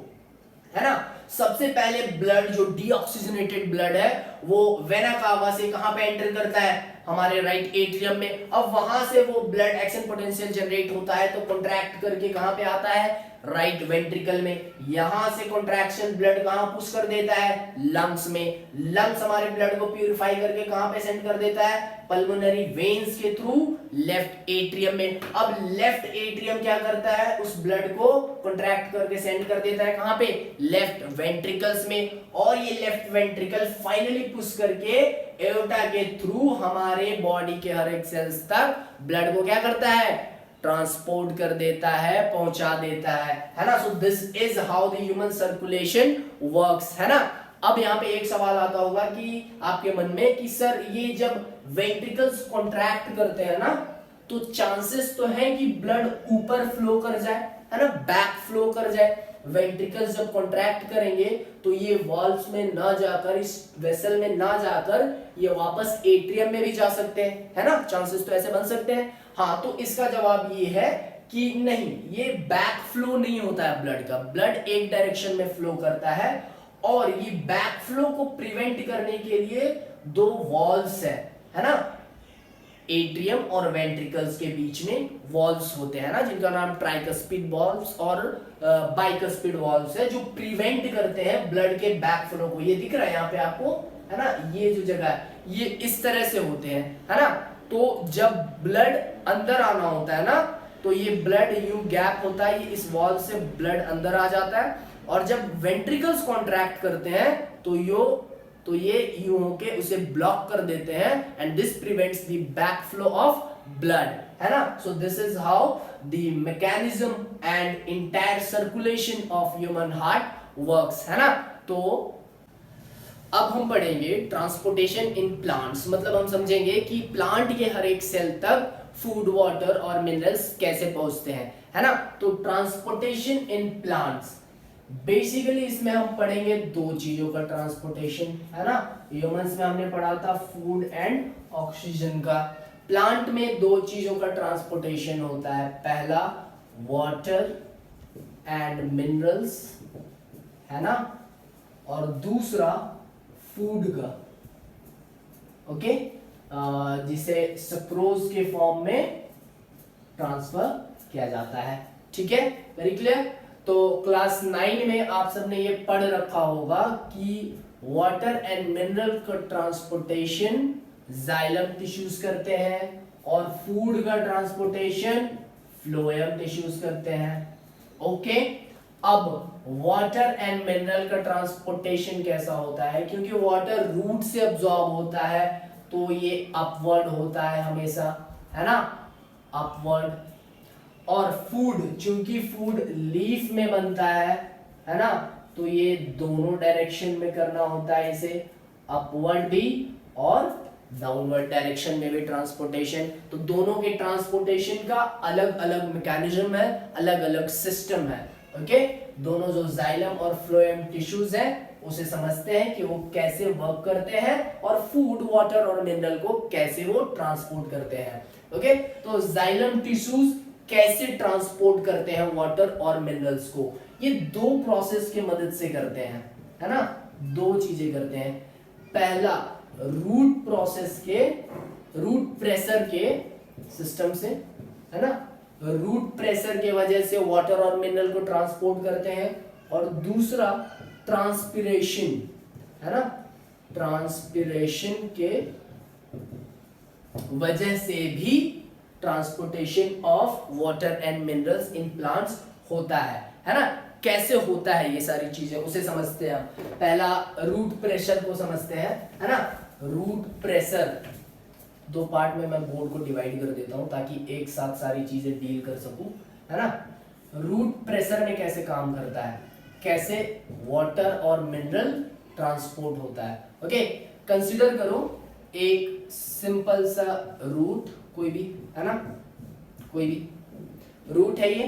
S1: है ना। सबसे पहले ब्लड जो डीऑक्सीजनेटेड ब्लड है वो वेना कावा से कहां पे एंटर करता है, हमारे राइट एट्रियम में। अब वहां से वो ब्लड एक्शन पोटेंशियल जनरेट होता है तो कॉन्ट्रैक्ट करके कहां पे आता है, राइट वेंट्रिकल में। यहां से कॉन्ट्रैक्शन ब्लड कहां पुश कर देता है, लंग्स में। लंग्स हमारे ब्लड को प्यूरिफाई करके कहां पे सेंड कर देता है, पल्मोनरी वेन्स के थ्रू लेफ्ट एट्रियम में। अब लेफ्ट एट्रियम क्या करता है, उस ब्लड को कॉन्ट्रैक्ट करके सेंड कर देता है कहां पे, लेफ्ट वेंट्रिकल्स में। और ये लेफ्ट वेंट्रिकल फाइनली पुश करके एओर्टा के थ्रू हमारे बॉडी के हर एक सेल्स तक ब्लड को क्या करता है, ट्रांसपोर्ट कर देता है, पहुंचा देता है ना। So this is how the human circulation works, है ना। अब यहाँ पे एक सवाल आता होगा कि आपके मन में कि सर ये जब वेंट्रिकल्स कॉन्ट्रैक्ट करते हैं ना तो चांसेस तो है कि ब्लड ऊपर फ्लो कर जाए, है ना, बैक फ्लो कर जाए। वेंट्रिकल्स जब कॉन्ट्रैक्ट करेंगे तो ये वॉल्व्स में ना जाकर, इस वेसल में ना जाकर ये वापस एट्रियम में भी जा सकते हैं, है ना, चांसेस तो ऐसे बन सकते हैं। हाँ, तो इसका जवाब ये है कि नहीं, ये बैक फ्लो नहीं होता है ब्लड का। ब्लड एक डायरेक्शन में फ्लो करता है और ये बैक फ्लो को प्रिवेंट करने के लिए दो वॉल्व्स है ना, एट्रियम और वेंट्रिकल्स के बीच में वॉल्व्स होते हैं ना, जिनका नाम ट्राइकस्पिड वॉल्व्स और बाइकस्पिड वॉल्व्स है, जो प्रिवेंट करते हैं ब्लड के बैक फ्लो को। ये दिख रहा है यहाँ पे आपको, है ना, ये जो जगह है ये इस तरह से होते हैं, है ना। तो जब ब्लड अंदर आना होता है ना तो ये ब्लड यूं गैप होता है, ये इस वॉल से ब्लड अंदर आ जाता है। और जब वेंट्रिकल्स कॉन्ट्रैक्ट करते हैं तो ये यूं होके उसे ब्लॉक कर देते हैं and this prevents the back flow of blood, है ना। So this is how the mechanism and entire circulation of human heart works, है ना। तो अब हम पढ़ेंगे ट्रांसपोर्टेशन इन प्लांट्स, मतलब हम समझेंगे कि प्लांट के हर एक सेल तक फूड, वाटर और मिनरल्स कैसे पहुंचते हैं, है ना। तो ट्रांसपोर्टेशन इन प्लांट्स, बेसिकली इसमें हम पढ़ेंगे दो चीजों का ट्रांसपोर्टेशन, है ना। ह्यूमंस में हमने पढ़ा था फूड एंड ऑक्सीजन का, प्लांट में दो चीजों का ट्रांसपोर्टेशन होता है, पहला वाटर एंड मिनरल्स, है ना, और दूसरा फूड का, ओके, जिसे सक्रोज के फॉर्म में ट्रांसफर किया जाता है, ठीक है, वेरी क्लियर। तो क्लास 9 में आप सबने ये पढ़ रखा होगा कि वाटर एंड मिनरल का ट्रांसपोर्टेशन जाइलम टिश्यूज करते हैं और फूड का ट्रांसपोर्टेशन फ्लोएम टिश्यूज करते हैं, ओके। अब वाटर एंड मिनरल का ट्रांसपोर्टेशन कैसा होता है, क्योंकि वाटर रूट से अब्सॉर्ब होता है तो ये अपवर्ड होता है हमेशा, है ना, अपवर्ड। और फूड, चूंकि फूड लीफ में बनता है ना, तो ये दोनों डायरेक्शन में करना होता है इसे, अपवर्ड भी और डाउनवर्ड डायरेक्शन में भी ट्रांसपोर्टेशन। तो दोनों के ट्रांसपोर्टेशन का अलग अलग मैकेनिज्म है, अलग अलग सिस्टम है, ओके। दोनों जो जाइलम और फ्लोएम टिश्यूज हैं उसे समझते हैं कि वो कैसे वर्क करते हैं और फूड, वाटर और मिनरल को कैसे वो ट्रांसपोर्ट करते हैं, ओके। तो जाइलम टिश्यूज कैसे ट्रांसपोर्ट करते हैं वाटर और मिनरल्स को, ये दो प्रोसेस के मदद से करते हैं, है ना, दो चीजें करते हैं। पहला रूट प्रोसेस के, रूट प्रेशर के सिस्टम से, है ना, रूट प्रेशर के वजह से वाटर और मिनरल को ट्रांसपोर्ट करते हैं। और दूसरा ट्रांसपिरेशन, है ना, ट्रांसपिरेशन के वजह से भी transportation of water and minerals in plants होता है ना। कैसे होता है ये सारी चीजें उसे समझते हैं हम। पहला रूट प्रेशर को समझते हैं, है ना। रूट प्रेशर, दो पार्ट में मैं बोर्ड को डिवाइड कर देता हूं ताकि एक साथ सारी चीजें डील कर सकूं, है ना। रूट प्रेशर में कैसे काम करता है, कैसे वाटर और मिनरल ट्रांसपोर्ट होता है, ओके। कंसीडर करो एक सिंपल सा रूट, कोई भी है ना, कोई भी रूट है, ये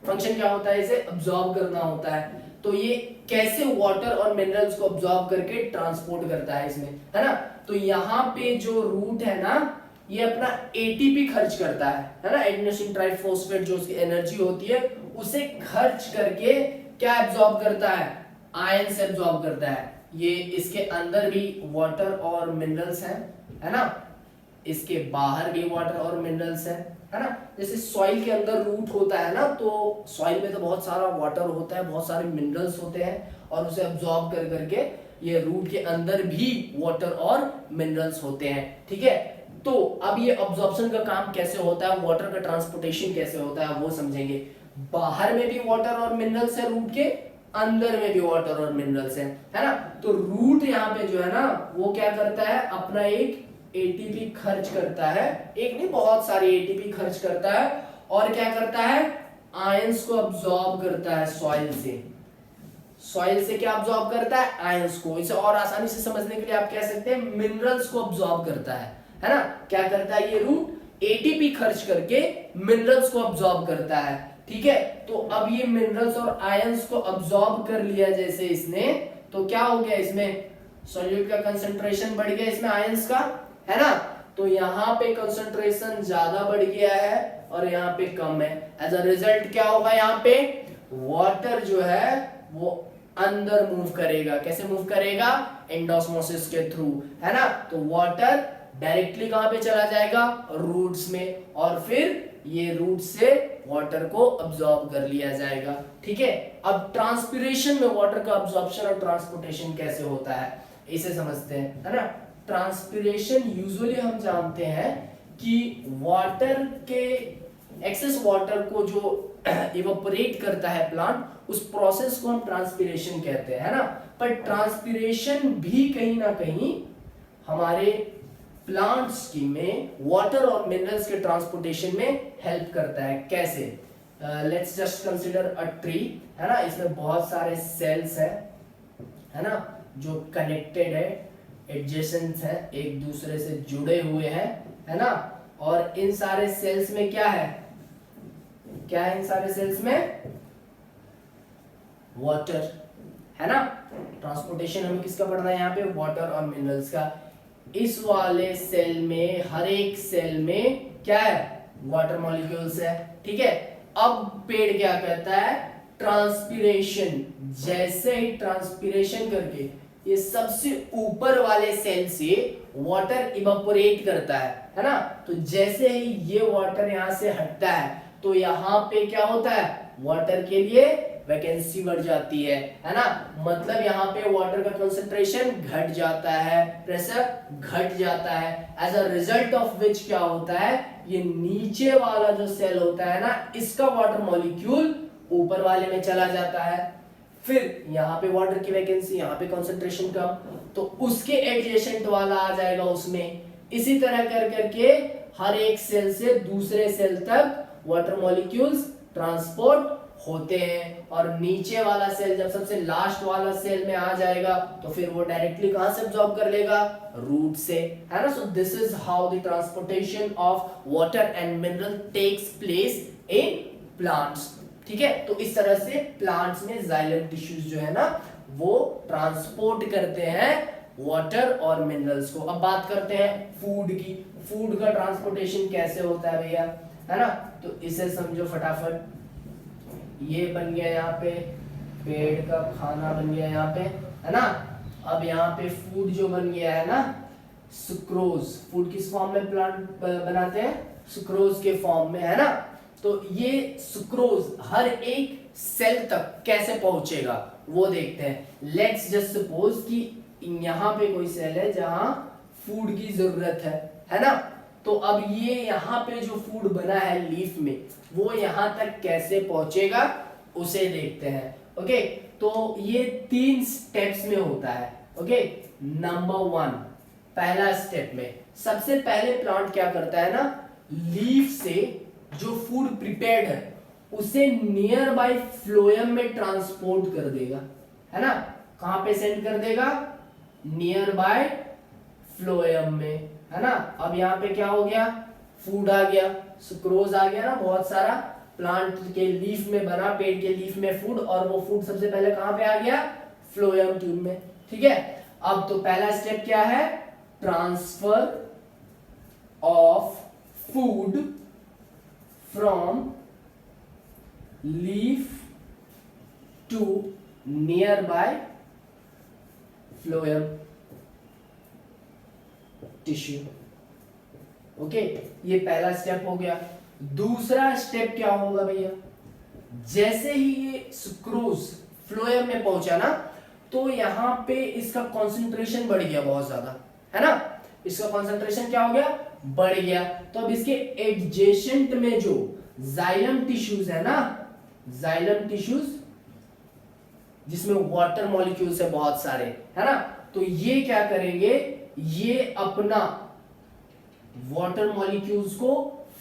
S1: फंक्शन क्या होता है, इसे अब्सॉर्ब करना होता है। तो ये कैसे वाटर और मिनरल्स को अब्सॉर्ब करके ट्रांसपोर्ट करता है इसमें, है ना। तो यहाँ पे जो रूट है ना, ये अपना एटीपी खर्च करता है ना, एडिनोसिन ट्राइफॉस्फेट, जो उसकी एनर्जी होती है उसे खर्च करके क्या एब्सॉर्ब करता है, आयन से एब्सॉर्ब करता है। ये इसके अंदर भी वाटर और मिनरल्स हैं, है ना, इसके बाहर भी वाटर और मिनरल्स है ना। जैसे सॉइल के अंदर रूट होता है ना, तो सॉइल में तो बहुत सारा वाटर होता है, बहुत सारे मिनरल्स होते हैं, और उसे अब्सॉर्ब कर करके ये रूट के अंदर भी वाटर और मिनरल्स होते हैं, ठीक है। तो अब ये अब्सॉर्प्शन का काम कैसे होता है, वाटर का ट्रांसपोर्टेशन कैसे होता है वो समझेंगे। बाहर में भी वाटर और मिनरल्स है रूट के, अंदर में भी वाटर और मिनरल्स है ना। तो रूट यहाँ पे जो है ना, वो क्या करता है, अपना एक एटीपी खर्च करता है, एक नहीं बहुत सारी एटीपी खर्च करता है, और क्या करता है, आयंस को अब्सॉर्ब करता है सॉइल से। सॉइल से क्या अब्सॉर्ब करता है, आयंस को। इसे और आसानी से समझने के लिए आप कह सकते हैं मिनरल्स को अब्सॉर्ब करता है ना। क्या करता है ये रूट, एटीपी खर्च करके मिनरल्स को अब्सॉर्ब करता है, ठीक है। तो अब ये मिनरल्स और आयंस को अब्सॉर्ब कर लिया जैसे इसने, तो क्या हो गया, इसमें सॉल्यूट का कंसंट्रेशन बढ़ गया, इसमें आयंस का, है ना। तो यहाँ पे कंसंट्रेशन ज्यादा बढ़ गया है और यहाँ पे कम है। एज अ रिजल्ट क्या होगा, यहाँ पे वाटर जो है वो अंदर मूव करेगा। कैसे मूव करेगा, एंडोस्मोसिस के थ्रू, है ना। तो वाटर डायरेक्टली कहां पे चला जाएगा, रूट्स में, और फिर ये रूट से वाटर को अब्सॉर्ब कर लिया जाएगा, ठीक है। अब ट्रांसपिरेशन में वाटर का अब्सॉर्प्शन और ट्रांसपोर्टेशन कैसे होता है, इसे समझते हैं, है ना। ट्रांसपिरेशन यूजुअली हम जानते हैं कि वाटर के एक्सेस वाटर को जो इवेपोरेट करता है प्लांट, उस प्रोसेस को हम ट्रांसपिरेशन कहते हैं, है ना। पर ट्रांसपिरेशन भी कहीं ना कहीं हमारे प्लांट्स की में वाटर और मिनरल्स के ट्रांसपोर्टेशन में हेल्प करता है। कैसे, let's just consider a tree, है ना। इसमें बहुत सारे सेल्स है ना, जो कनेक्टेड है, एडजेसेंट है, एक दूसरे से जुड़े हुए हैं, है ना। और इन सारे सेल्स में क्या है, क्या है इन सारे सेल्स में, वाटर, है ना। ट्रांसपोर्टेशन हमें किसका पढ़ना है यहाँ पे, वाटर और मिनरल्स का। इस वाले सेल में, हर एक सेल में क्या है, वाटर मॉलिक्यूल्स है, ठीक है। अब पेड़ क्या कहता है, ट्रांसपिरेशन, जैसे ही ट्रांसपिरेशन करके ये सबसे ऊपर वाले सेल से वाटर इवेपोरेट करता है ना। तो जैसे ही ये वाटर यहां से हटता है, तो यहाँ पे क्या होता है, वाटर के लिए वैकेंसी बढ़ जाती है ना। मतलब यहाँ पे वाटर का कंसंट्रेशन घट जाता है, प्रेशर घट जाता है। As a result of which क्या होता है, ये नीचे वाला जो सेल होता है ना, इसका वाटर मॉलिक्यूल ऊपर वाले में चला जाता है। फिर यहाँ पे वाटर की वैकेंसी, यहाँ पे कंसंट्रेशन कम, तो उसके एडजेसेंट वाला आ जाएगा उसमें। इसी तरह कर करके हर एक सेल से दूसरे सेल तक वाटर मॉलिक्यूल्स ट्रांसपोर्ट होते हैं, और नीचे वाला सेल जब सबसे लास्ट वाला सेल में आ जाएगा, तो फिर वो डायरेक्टली कहां से अब्सॉर्ब कर लेगा, रूट से, है ना। So this is how the transportation of water and mineral takes place in plants, ठीक है। तो इस तरह से प्लांट्स में जाइलम टिश्यूज जो है ना, वो ट्रांसपोर्ट करते हैं वाटर और मिनरल्स को। अब बात करते हैं फूड की। फूड का ट्रांसपोर्टेशन कैसे होता है भैया, है ना। तो इसे समझो फटाफट, ये बन गया यहाँ पे पेड़ का खाना बन गया यहाँ पे, है ना। अब यहाँ पे फूड जो बन गया है ना, सुक्रोज, फूड किस फॉर्म में प्लांट बनाते हैं, सुक्रोज के फॉर्म में, है ना। तो ये सुक्रोज हर एक सेल तक कैसे पहुंचेगा वो देखते हैं। लेट्स जस्ट सपोज कि यहाँ पे कोई सेल है जहां फूड की जरूरत है ना। तो अब ये यहाँ पे जो फूड बना है लीफ में, वो यहाँ तक कैसे पहुंचेगा उसे देखते हैं। ओके, तो ये 3 स्टेप्स में होता है। ओके, नंबर 1, पहला स्टेप में सबसे पहले प्लांट क्या करता है ना, लीफ से जो फूड प्रिपेयर्ड है उसे नियर बाय फ्लोएम में ट्रांसपोर्ट कर देगा, है ना। कहां पे सेंड कर देगा, नियर बाय फ्लोएम में, है ना। अब यहाँ पे क्या हो गया, फूड आ गया, सुक्रोज आ गया ना, बहुत सारा प्लांट के लीफ में बना, पेड़ के लीफ में फूड, और वो फूड सबसे पहले कहां पे आ गया, फ्लोएम ट्यूब में। ठीक है, अब तो पहला स्टेप क्या है, transfer of food from leaf to nearby phloem tissue. Okay, ये पहला स्टेप हो गया। दूसरा स्टेप क्या होगा भैया, जैसे ही ये सुक्रोज फ्लोएम में पहुंचा ना, तो यहां पे इसका कंसंट्रेशन बढ़ गया बहुत ज्यादा, है ना। इसका कंसंट्रेशन क्या हो गया, बढ़ गया। तो अब इसके एडजेसेंट में जो जाइलम टिश्यूज है ना, जाइलम टिश्यूज जिसमें वाटर मॉलिक्यूल्स है बहुत सारे, है ना, तो ये क्या करेंगे, ये अपना वाटर मॉलिक्यूल्स को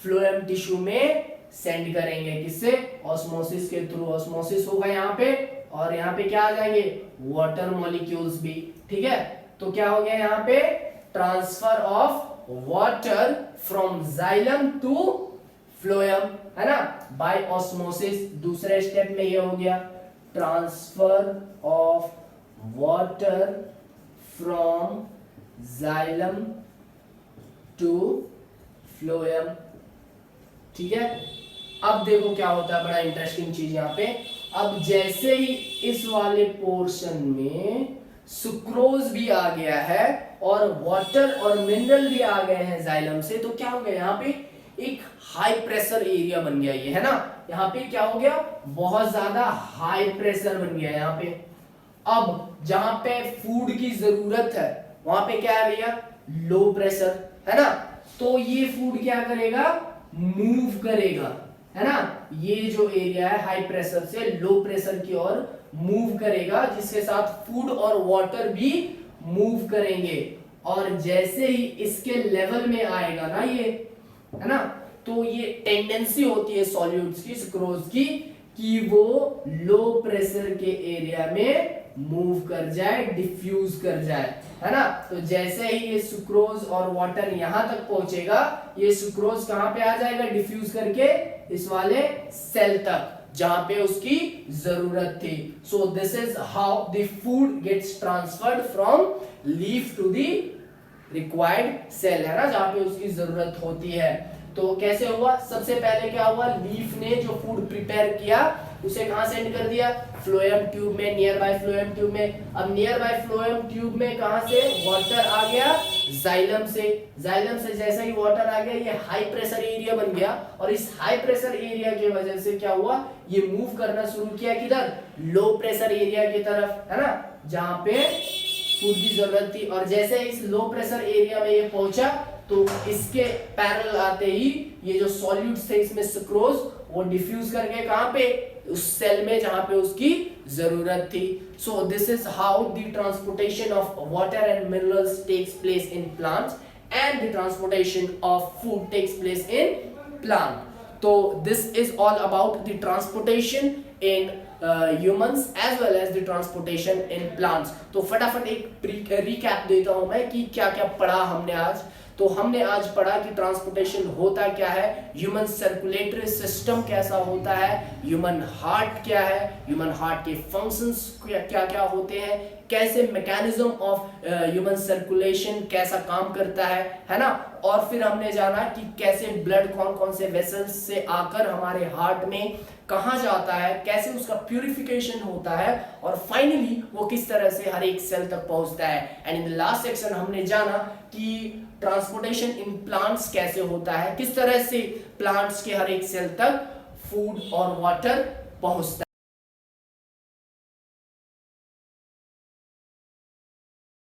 S1: फ्लोएम टिश्यू में सेंड करेंगे, किससे, ऑस्मोसिस के थ्रू। ऑस्मोसिस होगा यहाँ पे, और यहाँ पे क्या आ जाएंगे, वाटर मॉलिक्यूल्स भी। ठीक है, तो क्या हो गया यहाँ पे, transfer of water from xylem to phloem, है ना, बाय ऑस्मोसिस। दूसरे स्टेप में ये हो गया, transfer of water from xylem to phloem. ठीक है, अब देखो क्या होता है, बड़ा इंटरेस्टिंग चीज यहाँ पे। अब जैसे ही इस वाले पोर्शन में सुक्रोज भी आ गया है और वाटर और मिनरल भी आ गए हैं जाइलम से, तो क्या हो गया, यहाँ पे एक हाई प्रेशर एरिया बन गया ये, है ना। यहाँ पे क्या हो गया, बहुत ज्यादा हाई प्रेशर बन गया यहाँ पे। अब जहां पे फूड की जरूरत है वहां पे क्या है भैया, लो प्रेशर, है ना। तो ये फूड क्या करेगा, मूव करेगा, है ना। ये जो एरिया है हाई प्रेशर से लो प्रेशर की ओर मूव करेगा, जिसके साथ फूड और वाटर भी मूव करेंगे। और जैसे ही इसके लेवल में आएगा ना ये, है ना, तो ये टेंडेंसी होती है सॉल्यूट्स की, सुक्रोज की, कि वो लो प्रेशर के एरिया में मूव कर जाए, डिफ्यूज कर जाए, है ना। तो जैसे ही ये सुक्रोज और वाटर यहां तक पहुंचेगा, ये सुक्रोज कहां पे आ जाएगा, डिफ्यूज करके इस वाले सेल तक जहां पे उसकी जरूरत थी। So this is how the food gets transferred from leaf to the required cell, है ना, जहां पे उसकी जरूरत होती है। तो कैसे हुआ, सबसे पहले क्या हुआ, लीफ ने जो फूड प्रिपेयर किया उसे कहां सेंड कर दिया, फ्लोएम ट्यूब में, नियर बाय फ्लोएम ट्यूब में। अब नियर बाय फ्लोएम ट्यूब में कहां से वाटर आ गया, जाइलम से। जाइलम से जैसा ही वाटर आ गया, ये हाई प्रेशर एरिया बन गया, और इस हाई प्रेशर एरिया की वजह से क्या हुआ, ये मूव करना शुरू किया किधर, लो प्रेशर एरिया की तरफ, है ना, जहां पे फूड की जरूरत थी। और जैसे इस लो प्रेशर एरिया में ये पहुंचा, तो इसके पैरेलल आते ही ये जो सॉल्यूट्स थे इसमें सुक्रोज, वो डिफ्यूज करके कहां पे, उस सेल में जहां पे उसकी जरूरत थी। So this is how the transportation of water and minerals takes place in plants and the transportation of food takes place in plant. तो this is all about the transportation in humans as well as the transportation in plants. तो फटाफट एक recap देता हूं मैं कि क्या क्या पढ़ा हमने आज। तो हमने आज पढ़ा कि ट्रांसपोर्टेशन होता क्या है, ह्यूमन सर्कुलेटरी सिस्टम कैसा होता है, ह्यूमन हार्ट क्या है, ह्यूमन हार्ट के फंक्शंस क्या क्या होते हैं, कैसे मैकेनिज्म ऑफ ह्यूमन सर्कुलेशन कैसा काम करता है ना। और फिर हमने जाना कि कैसे ब्लड कौन कौन से वेसल्स से आकर हमारे हार्ट में कहाँ जाता है, कैसे उसका प्यूरिफिकेशन होता है, और फाइनली वो किस तरह से हर एक सेल तक पहुंचता है। And in the last section हमने जाना कि ट्रांसपोर्टेशन इन प्लांट्स कैसे होता है, किस तरह से प्लांट्स के हर एक सेल तक फूड और वाटर पहुंचता है।